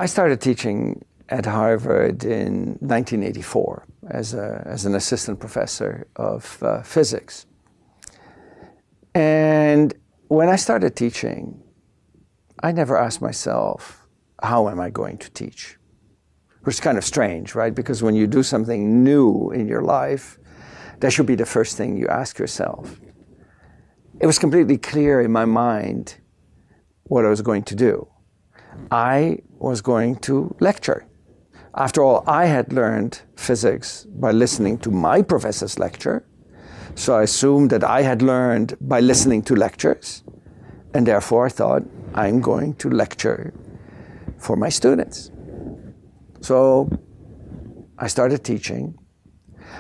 I started teaching at Harvard in 1984 as an assistant professor of physics. And when I started teaching, I never asked myself, how am I going to teach? Which is kind of strange, right? Because when you do something new in your life, that should be the first thing you ask yourself. It was completely clear in my mind what I was going to do. I was going to lecture. After all, I had learned physics by listening to my professor's lecture, so I assumed that I had learned by listening to lectures, and therefore I thought, I'm going to lecture for my students. So I started teaching.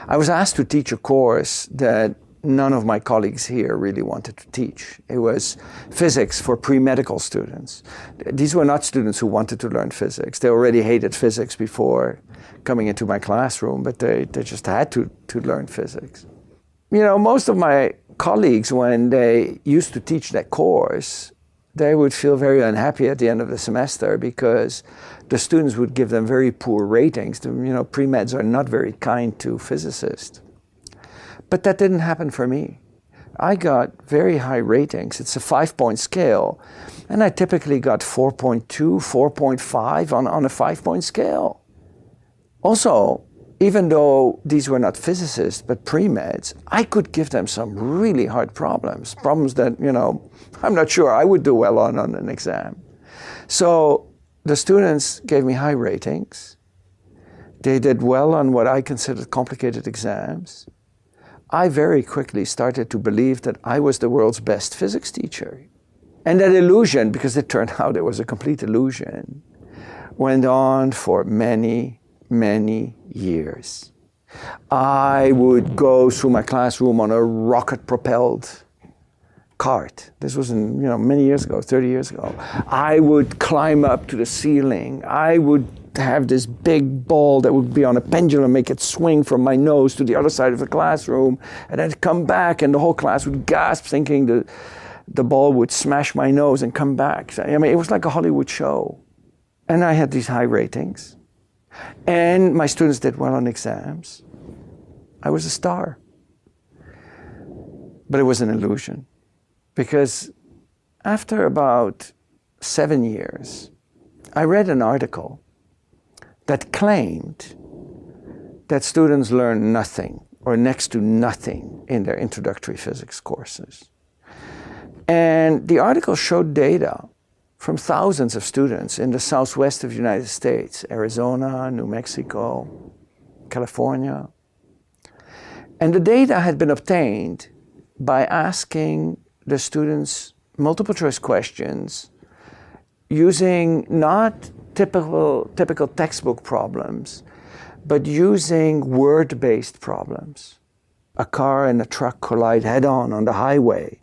I was asked to teach a course that none of my colleagues here really wanted to teach. It was physics for pre-medical students. These were not students who wanted to learn physics. They already hated physics before coming into my classroom, but they just had to learn physics. You know, most of my colleagues, when they used to teach that course, they would feel very unhappy at the end of the semester because the students would give them very poor ratings. You know, pre-meds are not very kind to physicists. But that didn't happen for me. I got very high ratings. It's a 5-point scale. And I typically got 4.2, 4.5 on a 5-point scale. Also, even though these were not physicists, but pre-meds, I could give them some really hard problems that, you know, I'm not sure I would do well on an exam. So the students gave me high ratings. They did well on what I considered complicated exams. I very quickly started to believe that I was the world's best physics teacher. And that illusion, because it turned out it was a complete illusion, went on for many, many years. I would go through my classroom on a rocket-propelled cart. This was many years ago, 30 years ago. I would climb up to the ceiling. I would have this big ball that would be on a pendulum, make it swing from my nose to the other side of the classroom, and then come back, and the whole class would gasp, thinking the ball would smash my nose and come back. I mean, it was like a Hollywood show. And I had these high ratings. And my students did well on exams. I was a star. But it was an illusion. Because after about 7 years, I read an article that claimed that students learn nothing or next to nothing in their introductory physics courses. And the article showed data from thousands of students in the southwest of the United States, Arizona, New Mexico, California. And the data had been obtained by asking the students multiple choice questions using not typical textbook problems, but using word-based problems. A car and a truck collide head-on on the highway.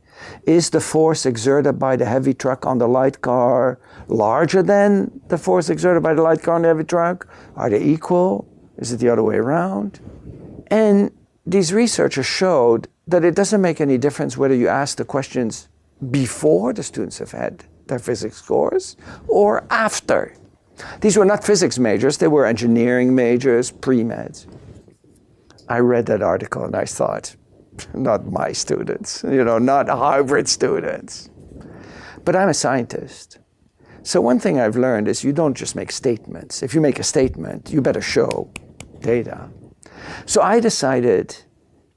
Is the force exerted by the heavy truck on the light car larger than the force exerted by the light car on the heavy truck? Are they equal? Is it the other way around? And these researchers showed that it doesn't make any difference whether you ask the questions before the students have had their physics course or after. These were not physics majors, they were engineering majors, pre-meds. I read that article and I thought, not my students, not Harvard students. But I'm a scientist. So one thing I've learned is you don't just make statements. If you make a statement, you better show data. So I decided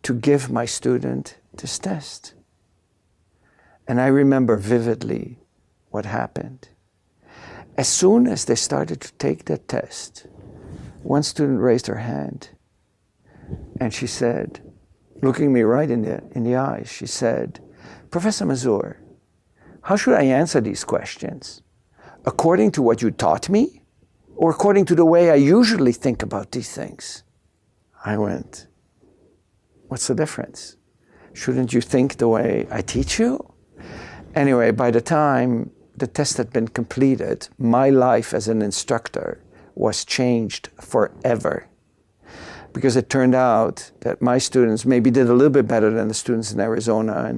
to give my student this test. And I remember vividly what happened. As soon as they started to take that test, one student raised her hand and she said, looking me right in the eyes, she said, Professor Mazur, how should I answer these questions? According to what you taught me or according to the way I usually think about these things? I went, what's the difference? Shouldn't you think the way I teach you? Anyway, by the time the test had been completed, my life as an instructor was changed forever. Because it turned out that my students maybe did a little bit better than the students in Arizona,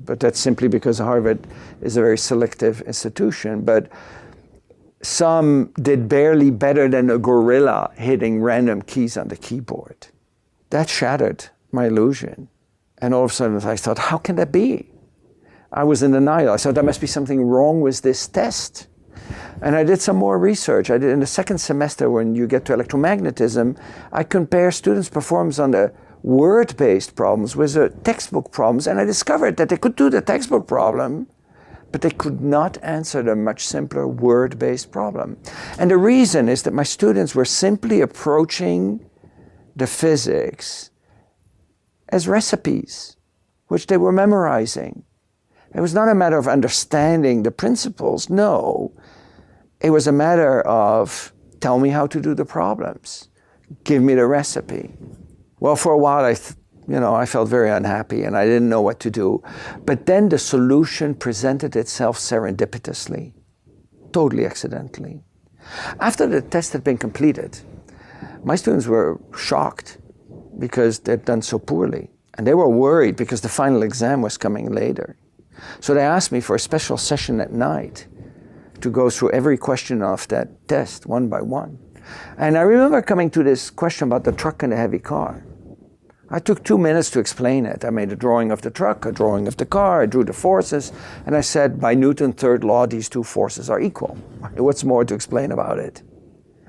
but that's simply because Harvard is a very selective institution. But Some did barely better than a gorilla hitting random keys on the keyboard. That shattered my illusion. And all of a sudden I thought, how can that be? I was in denial. I thought there must be something wrong with this test. And I did some more research. I did in the second semester, when you get to electromagnetism, I compare students' performance on the word-based problems with the textbook problems, and I discovered that they could do the textbook problem, but they could not answer the much simpler word-based problem. And the reason is that my students were simply approaching the physics as recipes, which they were memorizing. It was not a matter of understanding the principles, no. It was a matter of, tell me how to do the problems. Give me the recipe. Well, for a while, I felt very unhappy and I didn't know what to do. But then the solution presented itself serendipitously, totally accidentally. After the test had been completed, my students were shocked because they'd done so poorly. And they were worried because the final exam was coming later. So they asked me for a special session at night to go through every question of that test one by one. And I remember coming to this question about the truck and the heavy car. I took 2 minutes to explain it. I made a drawing of the truck, a drawing of the car, I drew the forces, and I said, by Newton's third law, these two forces are equal. What's more to explain about it?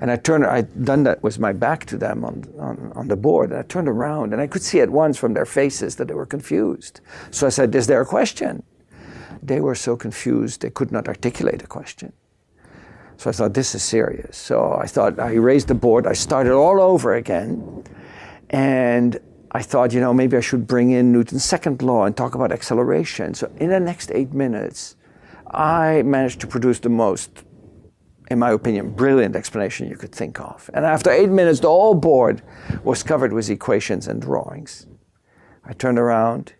And I'd done that with my back to them on the board, and I turned around, and I could see at once from their faces that they were confused. So I said, is there a question? They were so confused, they could not articulate a question. So I thought, this is serious. So I erased the board, I started all over again, and I thought, maybe I should bring in Newton's second law and talk about acceleration. So in the next 8 minutes, I managed to produce the most, in my opinion, brilliant explanation you could think of. And after 8 minutes, the whole board was covered with equations and drawings. I turned around.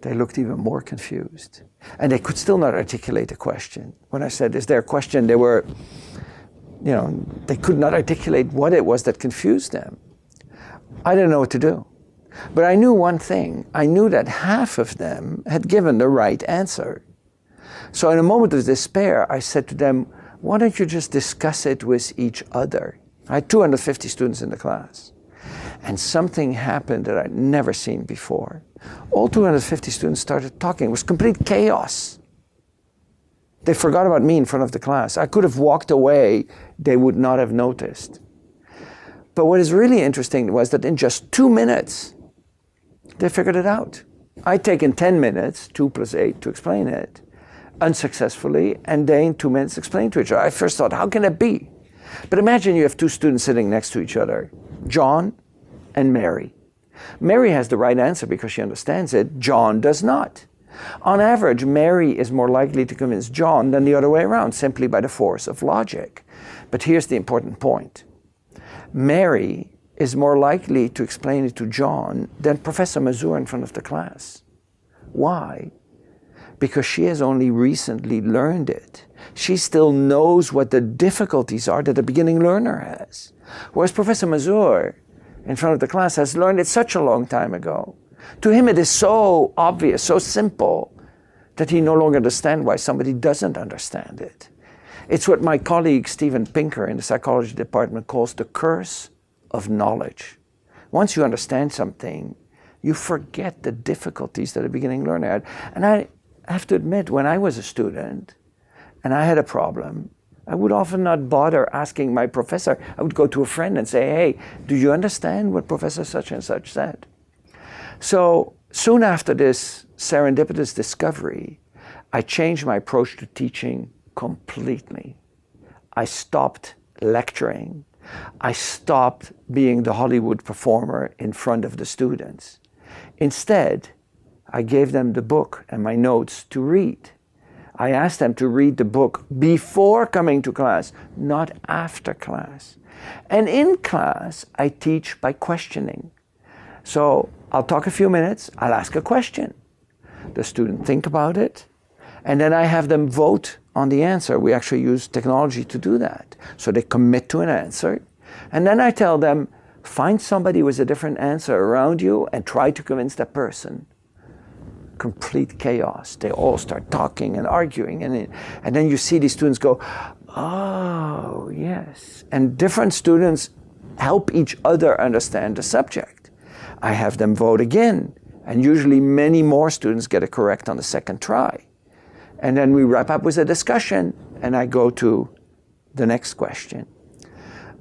They looked even more confused. And they could still not articulate a question. When I said, is there a question? They were, they could not articulate what it was that confused them. I didn't know what to do. But I knew one thing. I knew that half of them had given the right answer. So in a moment of despair, I said to them, why don't you just discuss it with each other? I had 250 students in the class. And something happened that I'd never seen before. All 250 students started talking. It was complete chaos. They forgot about me in front of the class. I could have walked away. They would not have noticed. But what is really interesting was that in just 2 minutes, they figured it out. I'd taken 10 minutes, 2 + 8, to explain it, unsuccessfully, and they in 2 minutes explained to each other. I first thought, how can it be? But imagine you have 2 students sitting next to each other, John and Mary. Mary has the right answer because she understands it. John does not. On average, Mary is more likely to convince John than the other way around, simply by the force of logic. But here's the important point. Mary is more likely to explain it to John than Professor Mazur in front of the class. Why? Because she has only recently learned it. She still knows what the difficulties are that the beginning learner has. Whereas Professor Mazur in front of the class has learned it such a long time ago. To him it is so obvious, so simple, that he no longer understands why somebody doesn't understand it. It's what my colleague Steven Pinker in the psychology department calls the curse of knowledge. Once you understand something, you forget the difficulties that a beginning learner had. And I have to admit, when I was a student and I had a problem, I would often not bother asking my professor. I would go to a friend and say, hey, do you understand what Professor such and such said? So soon after this serendipitous discovery, I changed my approach to teaching completely. I stopped lecturing. I stopped being the Hollywood performer in front of the students. Instead, I gave them the book and my notes to read. I asked them to read the book before coming to class, not after class. And in class, I teach by questioning. So I'll talk a few minutes, I'll ask a question. The student think about it, and then I have them vote on the answer. We actually use technology to do that. So they commit to an answer, and then I tell them, find somebody with a different answer around you and try to convince that person. complete chaos. They all start talking and arguing, and then you see these students go, oh, yes. And different students help each other understand the subject. I have them vote again, and usually many more students get it correct on the second try. And then we wrap up with a discussion, and I go to the next question.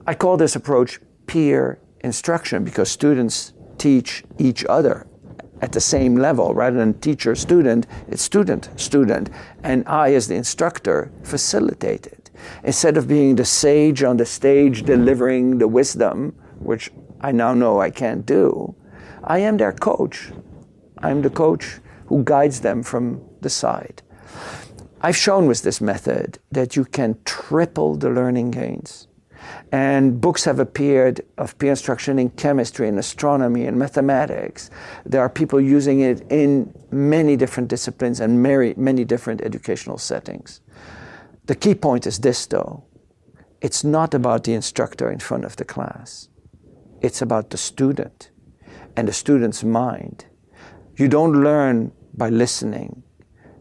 I call this approach peer instruction because students teach each other at the same level. Rather than teacher, student, it's student, student. And I, as the instructor, facilitate it. Instead of being the sage on the stage delivering the wisdom, which I now know I can't do, I am their coach. I'm the coach who guides them from the side. I've shown with this method that you can triple the learning gains. And books have appeared of peer instruction in chemistry and astronomy and mathematics. There are people using it in many different disciplines and many different educational settings. The key point is this, though. It's not about the instructor in front of the class. It's about the student and the student's mind. You don't learn by listening.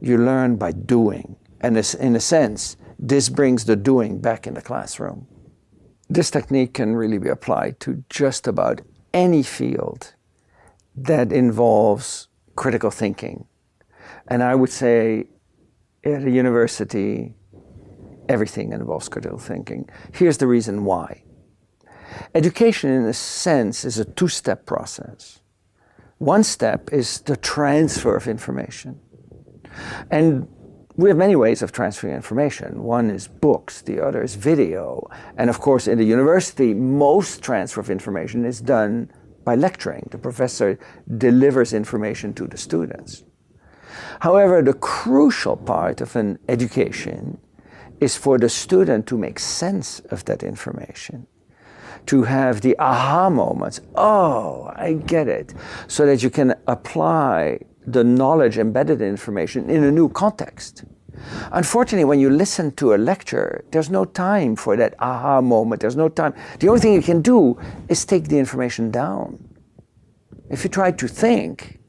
You learn by doing. And in a sense, this brings the doing back in the classroom. This technique can really be applied to just about any field that involves critical thinking. And I would say at a university, everything involves critical thinking. Here's the reason why. Education, in a sense, is a two-step process. One step is the transfer of information. And we have many ways of transferring information. One is books, the other is video. And of course, in the university, most transfer of information is done by lecturing. The professor delivers information to the students. However, the crucial part of an education is for the student to make sense of that information, to have the aha moments. Oh, I get it. So that you can apply the knowledge embedded in information in a new context. Unfortunately, when you listen to a lecture, there's no time for that aha moment. There's no time. The only thing you can do is take the information down. If you try to think,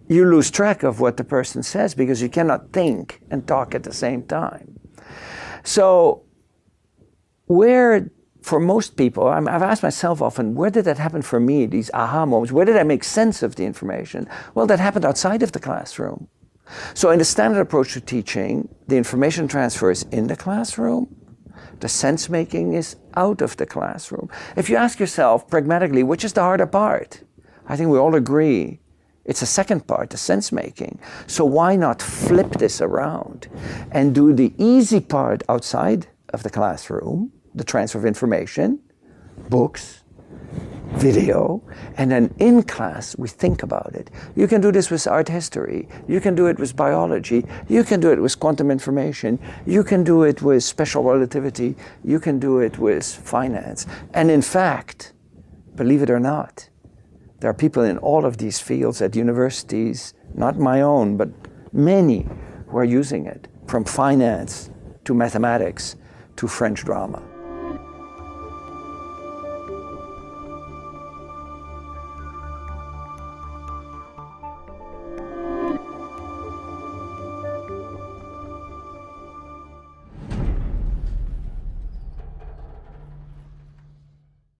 you lose track of what the person says because you cannot think and talk at the same time. So where, for most people, I've asked myself often, where did that happen for me, these aha moments? Where did I make sense of the information? Well, that happened outside of the classroom. So in the standard approach to teaching, the information transfer is in the classroom. The sense making is out of the classroom. If you ask yourself pragmatically, which is the harder part? I think we all agree it's the second part, the sense making. So why not flip this around and do the easy part outside of the classroom, the transfer of information, books, video, and then in class we think about it. You can do this with art history, you can do it with biology, you can do it with quantum information, you can do it with special relativity, you can do it with finance. And in fact, believe it or not, there are people in all of these fields at universities, not my own, but many who are using it, from finance to mathematics to French drama.